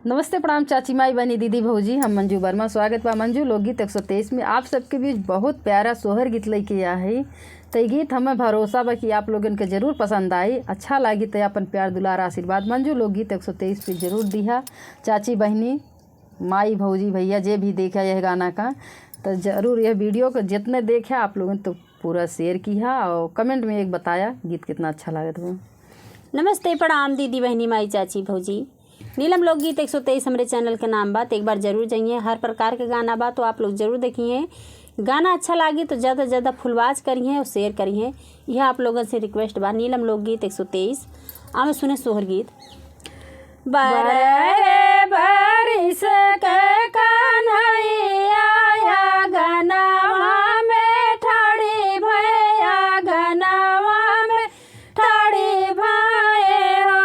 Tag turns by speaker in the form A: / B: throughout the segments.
A: नमस्ते प्रणाम चाची माई बहनी दीदी भौजी, हम मंजू वर्मा। स्वागत बा मंजू लोकगीत 123 में। आप सबके बीच बहुत प्यारा सोहर गीत लेके आ है। तो ये गीत हमें भरोसा बा कि आप लोगन के जरूर पसंद आई। अच्छा लगी तो अपन प्यार दुलार आशीर्वाद मंजू लोकगीत 123 पे जरूर दिया। चाची बहनी माई भौजी भैया जे भी देखा यह गाना का तो ज़रूर यह वीडियो को जितने देखे आप लोगों तो पूरा शेयर किया और कमेंट में एक बताया गीत कितना अच्छा लगा था।
B: नमस्ते प्रणाम दीदी बहनी माई चाची भौजी। नीलम लोकगीत 123 हमारे चैनल के नाम बा। तो एक बार जरूर जाइए। हर प्रकार के गाना बा तो आप लोग जरूर देखिए। गाना अच्छा लगी तो ज़्यादा से ज़्यादा फुलवाज करिए और शेयर करिए। यह आप लोगों से रिक्वेस्ट बा। नीलम लोकगीत 123 आमे सुने सोहर गीत। बारिश के कन्हैया गनावा में ठाड़ी भैया गनावा में ठाड़ी भाए हो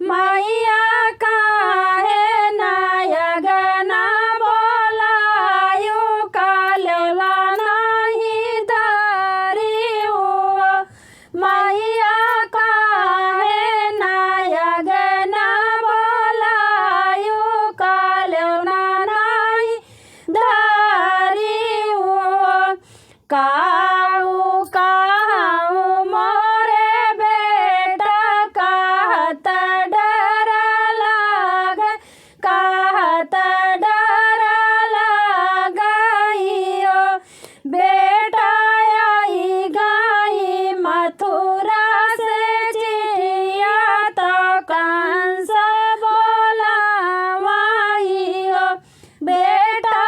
B: मैया काहे नाया गना बोलायो कालेवा नहीं दारी हो मैया काहे नाया गना बोलायो कालेवा नहीं दारी हो काऊ काऊ मोरे बेटा कहत डर लागे कहत डर लगाइयो बेटा आई गाई मथुरा से चिड़िया तो कंस बोलावाइयो बेटा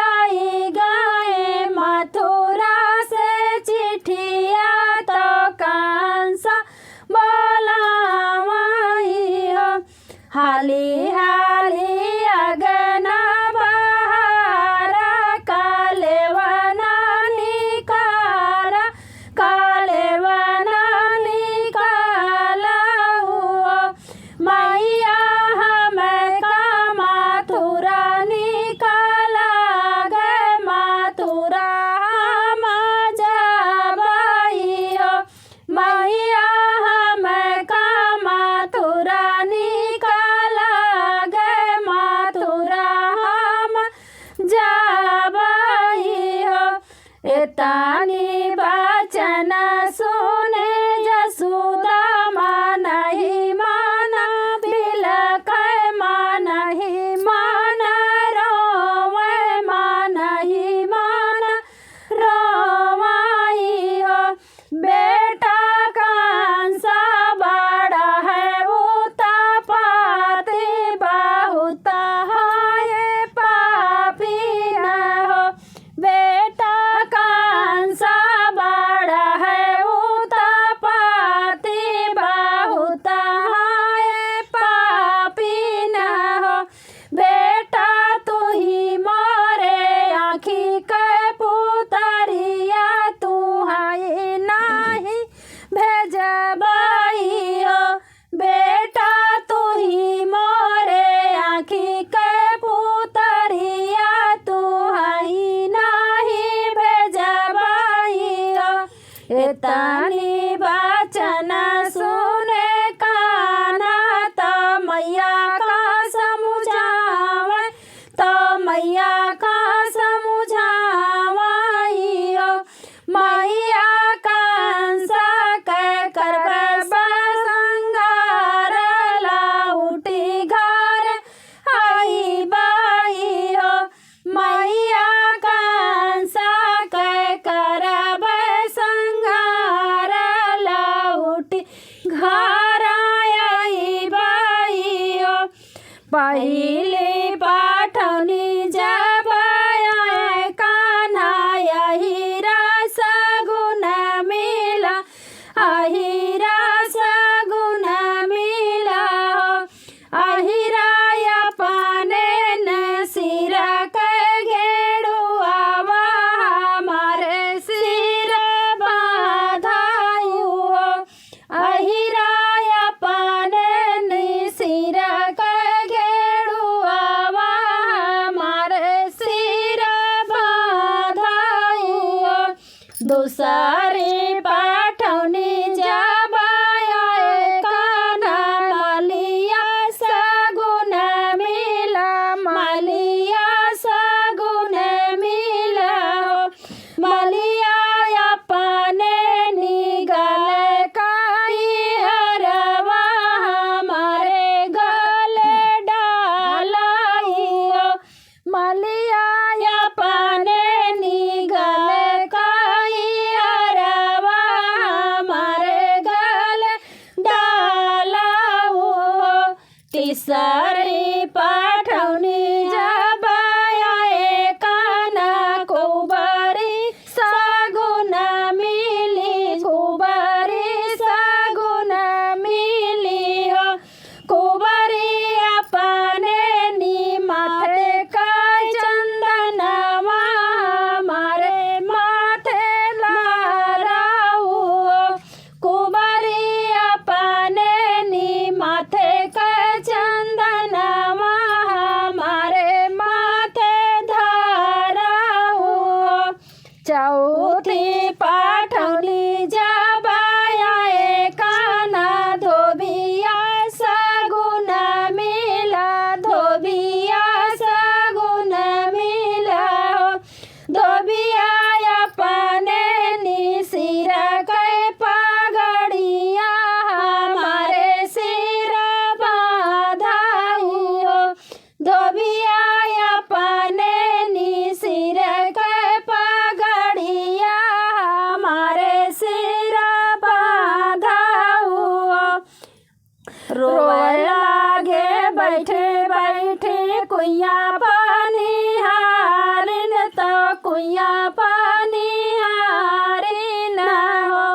B: आई गाए मथुरा से चिट्ठिया तो कंस बोलावाइयो हाली हाली अगना बहार कालेवना निकारा कालेवना निकाला हुआ मैया हमें का मथुरा निकाला गए मथुरा हम जबाइयो मैया हमें का मथुरा निकाला गए मथुरा हम जबाइयो एतानी बचन सुने जसुदा मानहि माना बिलखै मानहि माना रोवे मानहि माना रोवाइयो बेटा कंसा बड़ा है उत्पाती बहुत है पापी न हो बेटा कंसा बड़ा है उत्पाती बहुत है पापी न हो बेटा तू ही मोरे आँखी के पुतरिया तू है नाही भेजबाई हो बेटा तू ही मोरे आँखी के पुतरिया तू है नाही भेजबाई हो एतानी बचन सुने काना तो मैया का समझावे तो मैया का समझावाइयो मैया कंसा के करबे संगार लाउटी घर आई बाई हो मैया कंसा के करबे संगार लाउटी घर आई बाई हो पहली पाठनी जब आए कान्हा यही रस गुण मिला अहिरा सगुण मिला हो अहिरा अपने न सिर के घेड़ुआ हमारे सिर बाधायु हो अहिरा अपने न सिर के घेड़ुआ हमारे सिर बाधायु हो दूसरी पाठौनी जब आए कान्हा मलिया सगुन मिला तीसरी पठौनी जब आए काना कुबरी सगुन मिली कुबरी सगुन मिली हो कुबरी अपने नी माथे का चंदनवा हमारे माथे लहराऊ कुबरी अपने नी माथे का चंदनवा हमारे माथे धराऊ चौथी पठौनी जब आए काना धोबिया सगुन मिला धोबिया सगुन मिला हो धोबिया अपने नी सिर के पगड़िया हमारे सिर बांधाऊ हो धोबिया अपने नी सिर के पगड़िया हमारे सिर बांधाऊ रोए लागे बैठे बैठे कुइया पानी हारिन तो कुइया पानी हारिन हो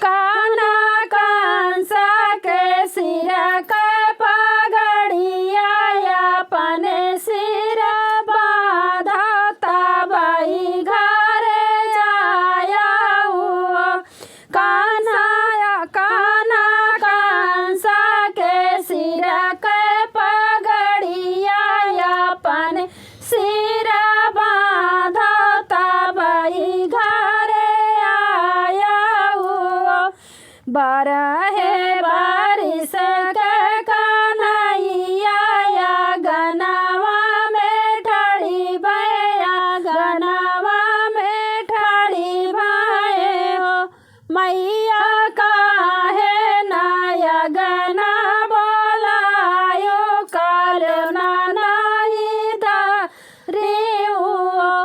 B: काना कंसा के सिर के पगड़िया अपने सिर बांधता बाई घर जाया कान्हा काना कंसा के सिर के पगड़िया अपने सिर बांधता बाई घर आया बारहे बारिश के कन्हैया गनवा में ठाड़ी भैया गनवा में ठाड़ी भाए हो मैया काहे नाया गना बोलायो काल नाही धरी हो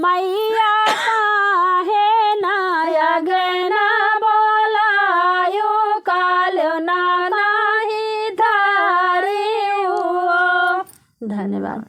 B: मैया काहे नाया गना बोलायो काल नाही धरी हो। धन्यवाद।